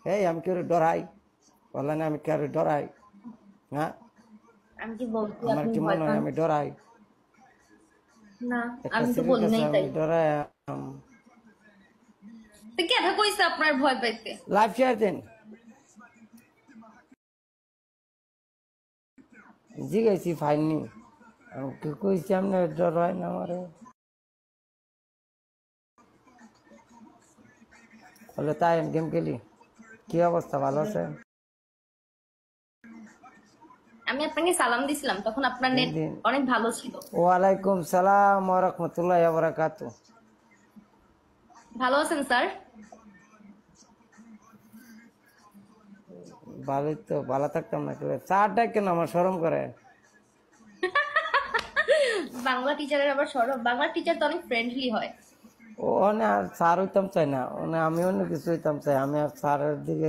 এই আমি কেউ ডরাই অনলাইনে আমি কেউ ডরাই হ্যাঁ আমি কি বলছি আমার আপনি কি ভয় মনে হয় পান? আমি ডরাই না, একটা আমি তো ছেলের বলি কাছে নাই আমি তাই। ডরাই তো কেন কইছে আপনার ভয় পাইতে? লাইফ শেয়ার দেন জিগাইছি ফাইননি আমি কি কইছি আপনি ডরাই না আমারে বলে তাই আমি গেম খেলি কি অবস্থা ভালো আছে আমি আপনাকে সালাম দিছিলাম, তখন আপনার দিন নেট দিন অনেক ভালো ছিল। ওয়ালাইকুম সালাম ওয়া রাহমাতুল্লাহি ওয়া বারাকাতুহু ভালো আছেন স্যার? ভালোই তো ভালো থাকতাম না চারটা কেন আমার শরম করে বাংলা টিচারের আবার সরব, বাংলা টিচার তো অনেক ফ্রেন্ডলি হয়। ও আর স্যার হইতাম চাই না আমি অন্য কিছু হইতাম চাই আমি আর স্যারের দিকে